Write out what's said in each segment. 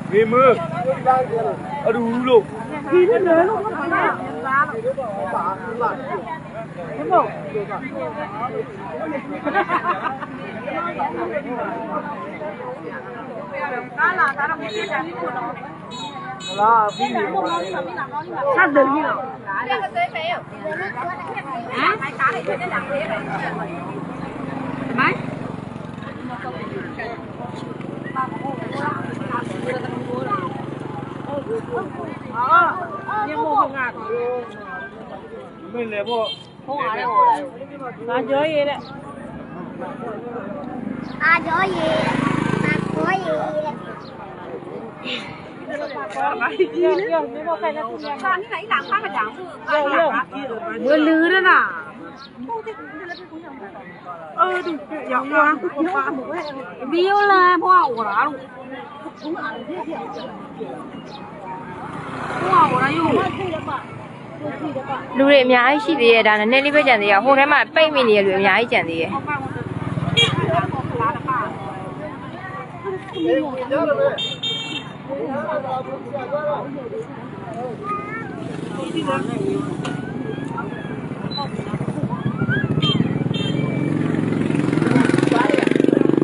vì mưa ở đủ luôn khi nó lớn luôn là sát được như nào máy nhưng mà không ngạt mình lấy bộ không ngạt đấy nó chơi gì đấy chơi gì có gì mưa lư đó nè đúng giọng quá biếu là hoa của nóလူတွေအများကြီးရှိသေးတယ်ဒါနဲ့နည်းလေးပဲကြံသေးရဟိုထဲမှာပိတ်မိနေရလူအများကြီးကြံသေးတယ်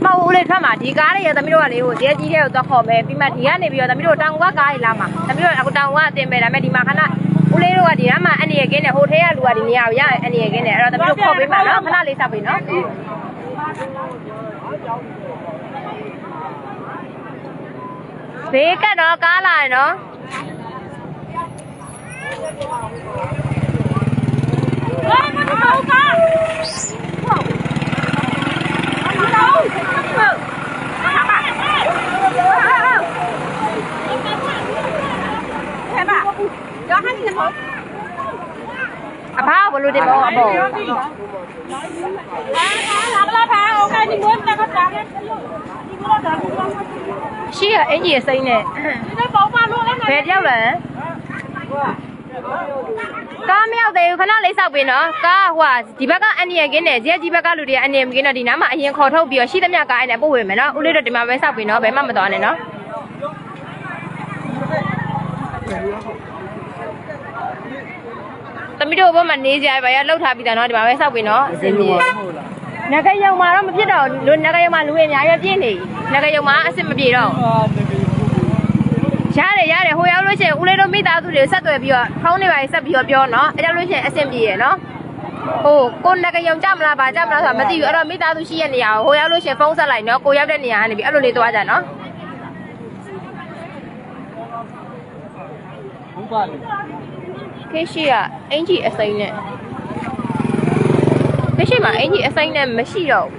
မဟုတ်လေထွက်မှာဒီကားတွေရသမီးတို့ကလေဟိုရဲကြီးတဲ့ကိုသွားခေါ်မယ်ပြီးမှဒီကနေပြီးတော့သမီးတို့တောင်ကကားတွေလာမှာသမီးတို့အခုတောင်ကအတင်ပဲဒါပေမဲ့ဒီမှာခဏဦးလေးတို့ကဒီကမှအနေရကင်းတယ်ဟိုထဲကလူကဒီနေရာကိုရအနေရကင်းတယ်အဲ့တော့သမီးတို့ခေါ်ပေးမှာနော်ခဏလေးစောက်ပေးနော်ဘေးကတော့ကားလာရနော်ဟဲ့မတော်ကားအဖာဘလို့ဒီဘောအဘောရှိရအင်ကြီးစိမ့်နဲ့ဘယ်ကြောက်လဲကားမရောက်သေးဘူးခဏလေးစောက်ပေးနော်ကားဟိုဒီဘက်ကအန်နီရကင်းနဲ့ဇက်ကြီးဘက်ကလူတွေကအန်နီရမကင်းတော့ဒီနားမှာအရင်ခေါ်ထုတ်ပြီးတော့ရှိသမျှကားအဲ့နဲ့ပို့ဝေမယ်နော်ဦးလေးတို့ဒီမှာပဲစောက်ပေးနော်ဘယ်မှမသွားနဲ့နော်သမီးတို့ဘက်မှာနေကြပါရလှုပ်ထားပြီးသားနော်ဒီမှာပဲစောက်ပေးနော်အစင်းကြီးငကရုံမှာတော့မဖြစ်တော့လူငကရုံမှာလူတွေအများကြီးပြင်းနေငကရုံမှာအစ်စ်မပြေတော့ရတယ်ဟိုရောက်လို့ရှိရင်ဦးလေးတို့မိသားစုတွေဆက်သွယ်ပြီးတော့ခေါင်းနေပါဆက်ပြီးတော့ပြောနော်အဲ့ကြောင့်လို့ရှိရင်အဆင်ပြေရနော်ဟိုကိုငကရုံကြမလားဗာကြမလားဆိုတာမသိဘူးအဲ့တော့မိသားစုရှိရနေရဟိုရောက်လို့ရှိရင်ဖုန်းဆက်လိုက်နော်ကိုရောက်တဲ့နေရာကနေပြီးအဲ့လိုလေးသွားကြနော်ဟုတ်ပါလေခေရှိကအင်ကြီးအစိမ့်နဲ့ခေရှိမှာအင်ကြီးအစိမ့်နဲ့မရှိတော့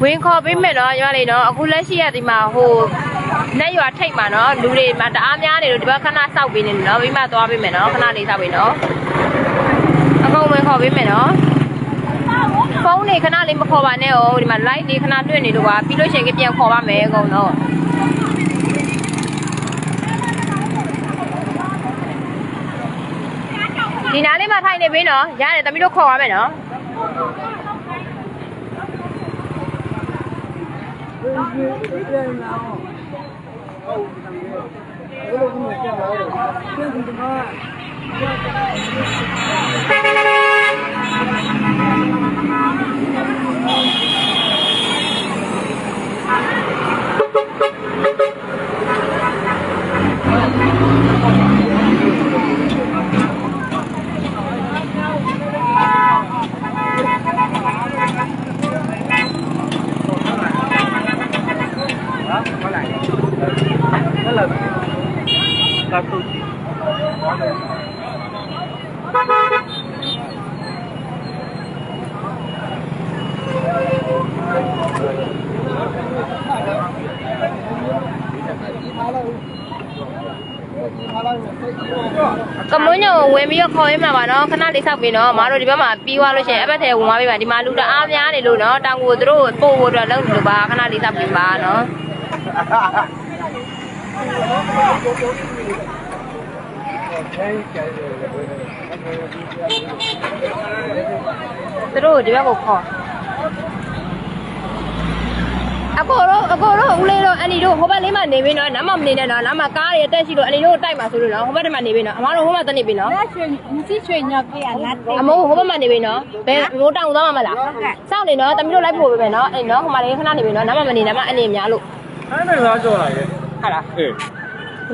ဝင်ခေါ်ပေးမယ်နော်ညီမလေးနော်အခုလက်ရှိရဒီမှာဟိုနဲ့ရွာထိတ်မှာနော်လူတွေမှာတအားများနေလို့ဒီဘက်ခဏစောက်ပေးနေတယ်နော်ပြီးမှသွားပေးမယ်နော်ခဏလေးစောက်ပေးနော်အကုန်ဝင်ခေါ်ပေးမယ်နော်ဖုန်းနေခဏလေးမခေါ်ပါနဲ့哦ဒီမှာ live နေခဏလွှင့်နေလို့ပါပြီးလို့ရှိရင်ပြန်ခေါ်ပါမယ်အကုန်တော့ဒီနားလေးမှာထိုင်နေပြီနော်ရတယ်သမီးတို့ခေါ်ပါမယ်နော် ခေါ်ရမှာပါနော်ခဏလေးစောက်ပြီနော်အမတို့ဒီဘက်မှာပြီးသွားလို့ရှိရင်အဘက်ထဲဝင်သွားပြီပါဒီမှာလူတအားများနေလို့နော်တောင်ကိုသူတို့ပို့ဖို့အတွက်လုပ်လို့ပါခဏလေးစောက်ပြီပါနော်သူတို့ဒီဘက်ကိုခေါ်အကိုတို့ဦးလေးတို့အန်ဒီတို့ဟိုဘက်လေးမှာနေပြီနော်နားမမနေနဲ့နော်နားမှာကားတွေအတက်ရှိလို့အန်ဒီတို့တိုက်မှာဆိုလို့နော်ဟိုဘက်ထဲမှာနေပြီနော်အမတို့ဟိုဘက်တက်နေပြီနော်ရွှေညောက်ပြရလားအမိုးဟိုဘက်မှာနေပြီနော်ဘယ်မိုးတောင်သွားမှာမလားစောင့်နေနော်တမီးတို့လိုက်ဖို့ပဲပဲနော်အဲ့နော်ဟိုမှာလေးခဏနေပြီနော်နားမမနေနားမအနေများလို့အဲ့မဲ့သားကြော်လာရဲ့ဟုတ်လားအေး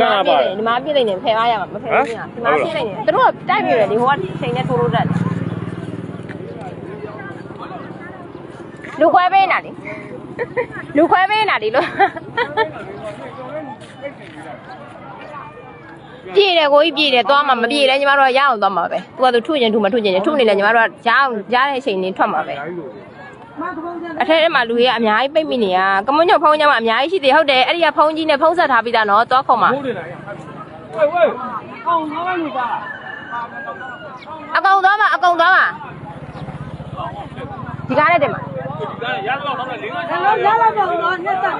ကားပါဒီမှာပြည့်နေဖယ်ရရမှာမဖယ်ဘူးညာဒီမှာပြည့်နေတယ်သူတို့ကတိုက်ပြီလေဒီဟိုကချိန်နဲ့ထိုးလို့တက်လူခွဲပေးနေတာလေလူခွဲပေးနေတာလေလို့ပြေးတယ်ကိုကြီးပြေးတယ်သွားမှာမပြေးလဲညီမတို့ကရအောင်သွားမှာပဲသူကသူထုရင်ထုမထုရင်ထုနေလဲညီမတို့ကရအောင်ရတဲ့အချိန်လေးထွက်မှာပဲအထက်ထဲမှာလူတွေကအများကြီးပိတ်မိနေရကမွန်းညော့ဖုန်းညမှာအများကြီးရှိသေးဟုတ်တယ်အဲ့ဒီကဖုန်းကြီးနဲ့ဖုန်းဆက်ထားပြီးသားနော်သွားခေါ်မှာဝေးအောင်ငါးလို့ပါအကောင်သွားမှာဒီကားနဲ့တင်မှာရတော့တော့၄-၅ချက်ရလာတော့တော့နှစ်သက်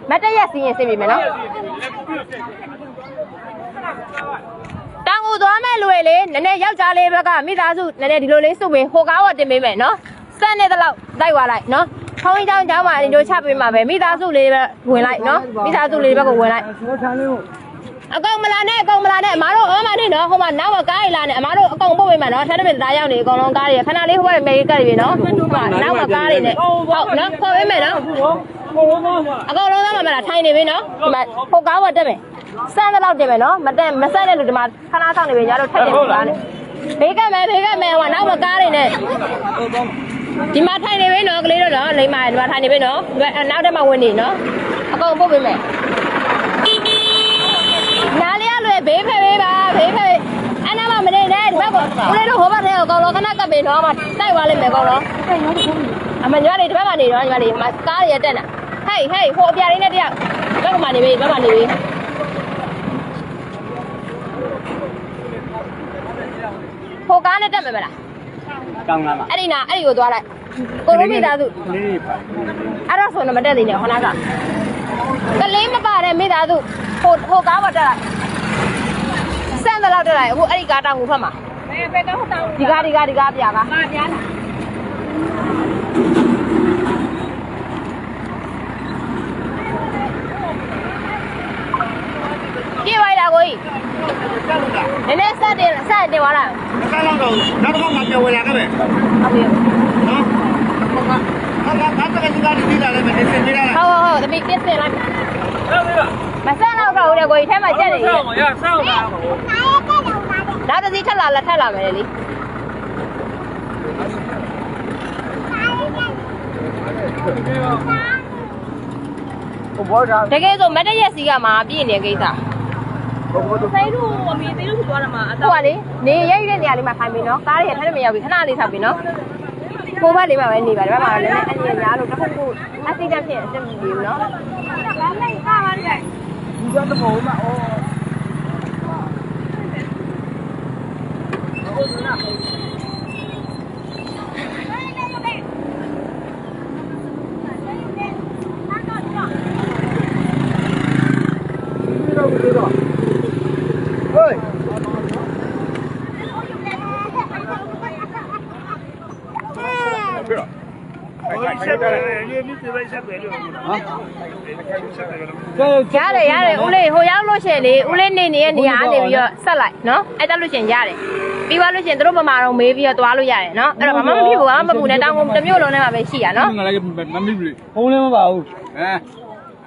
မတ်တရက်စီးရင်ဆင်းပြီမယ်နော်တောင်ကိုသွားမဲ့လူတွေလေနည်းနည်းယောက်ျားလေးဘက်ကမိသားစုနည်းနည်းဒီလိုလေးစုပ်ပြီးဟိုကားဝတ်တင်ပေးမယ်နော်စက်နဲ့တလောက်တိုက်သွားလိုက်နော်ခေါင်းကြောင်းမှာအရင်တို့ချပေးမှာပဲမိသားစုလေးပဲဝင်လိုက်နော်မိသားစုလေးဘက်ကိုဝင်လိုက်အကောင်မလာနဲ့အမတို့အမနဲ့နော်ဟိုမှာနောက်ကကားရီလာနဲ့အမတို့အကောင်ပို့ပေးမှာနော်ထပ်တပင်သားရောက်နေအကောင်လုံးကားတွေခဏလေးဟိုဘက်မေးကတ်ပြီနော်နောက်ကကားတွေနဲ့ဟုတ်နော်ခေါ်ပေးမယ်နော်အကောင်လုံးသားမလားထိုင်နေပြီနော်ဒီမှာဟိုကားဝတ်တက်မယ်စမ်းတဲ့လောက်တင်မယ်နော်မဆက်တဲ့လူဒီမှာခဏဆောင်နေပြီညာတို့ထိုက်နေပါနဲ့ဘေးကမယ်ဟိုနောက်ကကားတွေနဲ့ဒီမှာထိုင်နေပြီနော်ကလေးတို့နော်လိမ္မာဒီမှာထိုင်နေပြီနော်နောက်တက်မှဝင်နေနော်အကောင်ပို့ပေးမယ်နားလေးရလွယ်ဘေးဖယ်ပေးပါအဲ့နားမှာမနေနဲ့ဒီဘက်ကဦးလေးတို့ဟိုဘက်ထဲကိုကောင်လုံးခဏကပ်ပေးတော့မှတိုက်သွားလိမ့်မယ်ကောင်လုံးအမညွှန်လေးဒီဘက်မှာနေတော့ညွှန်လေးမကားရတက်နေဟေးဟိုအပြာလေးနဲ့တယောက်ဘက်ကမှနေပြီဟိုကားနဲ့တက်မယ်မလားကောင်းလားအဲ့ဒီကိုသွားလိုက်ကိုရိုမိသားစုအဲ့တော့ဆိုတော့မတက်သေးနဲ့ဟောနာကကလေးမပါတဲ့မိသားစုဟိုကားပေါ်တက်လိုက်စမ်းတဲ့လောက်တက်လိုက်အခုအဲ့ဒီကားတောင်ကိုဖတ်မှာဘယ်ကတော့တောင်းဒီကားပြာကားပြားလားပြေးပါလားကိုကြီးနည်းနည်းဆက်တင်သွားလားကားလောက်တော့နောက်တစ်ခါမှပြောဝင်လာခဲ့ပဲဟုတ်ပြီနော်ကားတကယ်ဒီလာလည်းမနေစင်ပြရလားဟုတ်တမီးပြစ်စင်လိုက်မဆက်တော့တော့ဦးတယ်ကိုကြီးထဲမှာကြက်နေရဆောင်းလာနောက်တစ်စီးထက်လာမယ်လေတကယ်ဆိုမတ်တရက်စီကမှာပြည့်နေကိစ္စစိတ်တို့အမေသေးလို့ဆိုသွားတာမှာအတော့လေနေရိတ်တဲ့နေရာလေးမှာထိုင်ပြီနော်ကားတွေထပ်မရောက်ပြီခဏလေးဆောက်ပြီနော်ကိုဘက်လေးမှာပဲနေပါဒီဘက်မှာလည်းအန်ရညာလို့တစ်ခုအစိတ်တက်ဖြစ်အစ်မပြီးဘူးနော်ဘာလဲကားပါလေဒီကတော့မှာရတယ်ဦးလေးဟိုရောက်လို့ရှိရင်လေဦးလေးနေရဲ့နေရာနေပြီးတော့ဆက်လိုက်နော်အဲ့တက်လို့ရှိရင်ရတယ်ပြီးသွားလို့ရှိရင်တို့ဗမာတော့မေးပြီးတော့သွားလို့ရတယ်နော်အဲ့တော့ဘာမှမဖြစ်ဘူးဘာမှမပူနဲ့တောင်းကုန်တစ်မျိုးလုံးထဲမှာပဲရှိရနော်ငါလည်းမမိဘူးဖုန်းလည်းမပါဘူး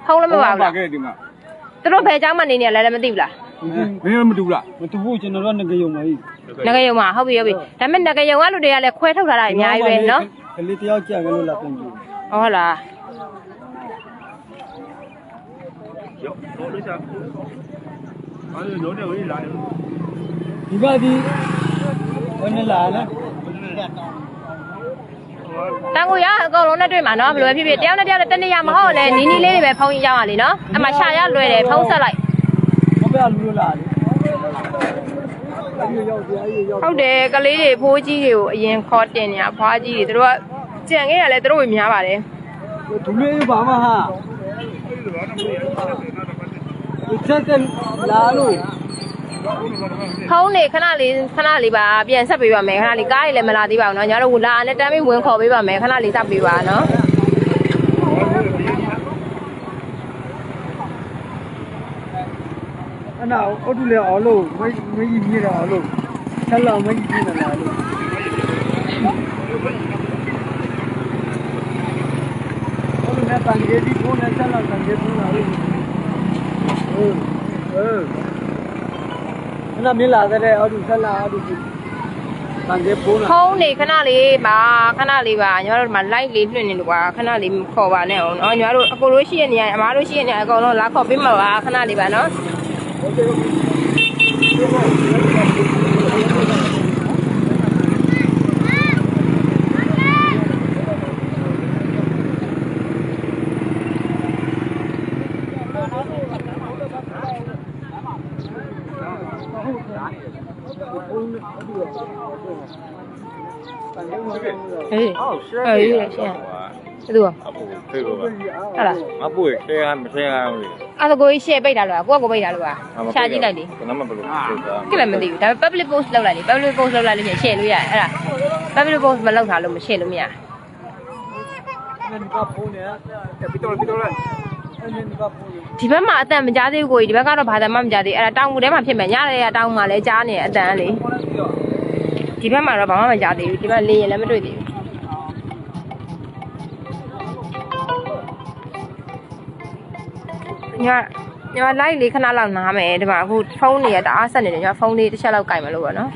ဖုန်းလည်းမပါဘူးလားဒီမှာတို့ဘယ်เจ้าမှနေနေလဲလည်းမသိဘူးလားမင်းမတူလားမတူဘူးကျွန်တော်တို့ငကယုံပါကြီးငကယုံမှာဟုတ်ပြီဒါပေမဲ့ငကယုံကလူတွေကလည်းခွဲထုတ်ထားတာအများကြီးပဲနော်ကလေးတယောက်ကြက်လို့လာပြန်ကြည့်ဟုတ်လားရောလို့စားအဲ့လိုတော့ဝင်လာတယ်ဒီပါဒီဝင်လာလားတောင်ကိုရအကောင်လုံးနဲ့တွေ့မှာနော်ဘယ်လိုပဲဖြစ်ဖြစ်တယောက်နဲ့တယောက်တနေရာမဟုတ်လဲနီးလေးတွေပဲဖုန်းကြီးရောက်ရလေနော်အမှရှာရလွယ်တယ်ဖုန်းဆက်လိုက်မပြလူလို့လာလေ ဟုတ်တယ်ကလေးတွေဖိုးကြီးတွေကိုအရင်ခေါ်တင်နေအဖွားကြီးတွေသူတို့ကကြံခဲ့ရလဲသူတို့များပါတယ် သူမေးပါမဟာချက်တက်လာလို့ ဖုန်းနေခဏလေးပါပြန်ဆက်ပေးပါမယ်ခဏလေးကားတွေလည်းမလာသေးပါဘူးเนาะညီတို့လာနဲ့တမ်းပြီးဝင်ခေါ်ပေးပါမယ်ခဏလေးဆက်ပေးပါเนาะ အဲ့နာအုတ်တူလေအောင်လို့မကြီးမြည်တာအောင်လို့ဆက်လောက်မကြီးပြနေတာလို့ဟုတ်တယ်တန်ကြီးဒီကိုနဲ့ဆက်လောက်တန်ကြီးပုံလာလို့အဲ့နာမြင်လာတဲ့အုတ်တူဆက်လာအုတ်တူတန်ကြီးပုံလာ ဖုန်းနေခဏလေးပါညီတို့ဒီမှာ live လေးလွှင့်နေလို့ကွာခဏလေးခေါ်ပါနဲ့အောင်เนาะညီတို့အကိုတို့ရှိရနေရအမားတို့ရှိရနေအကောင်လုံးလာခေါ်ပေးမှာပါခဏလေးပါเนาะ အေးအေးရှင်းသူက အပူဖေးလို့ပါ ဟုတ်လား အပူရှဲမရှဲအောင်လေ အဲ့ဒါကိုရှယ်ပိတ်တာလို့ကိုကပိတ်တာလို့ရှာကြည့်လိုက်လေ ကျွန်တော်မဘလို့ဖေးတာ ကလည်းမသိဘူးဒါပေမဲ့ public post လုပ်လိုက်လေ public post လုပ်လိုက်လို့ရှယ်လို့ရတယ်အဲ့ဒါ public post မလုပ်တာလို့မရှယ်လို့မရ အဲ့ဒီကဖုန်းနဲ့ ပြီးတော့လဲ အဲ့ဒီကဖုန်းနဲ့ ဒီဘက်မှာအတန်မကြားသေးဘူးကိုကြီးဒီဘက်ကတော့ဘာသာမှမကြားသေးအဲ့ဒါတောင်ကူထဲမှာဖြစ်မယ်ညလည်းတောင်မှာလည်းကြားနေအတန်လေဒီဘက်မှာတော့ဘာမှမကြားသေးဘူးဒီဘက်လေရင်လည်းမတွေ့သေးဘူးညလိုက်လေးခဏလောက်နားမယ်ဒီမှာအခုဖုန်းတွေတအားဆက်နေတယ်ညဖုန်းလေးတစ်ချက်လောက်ကင်မလို့ပေါ့နော်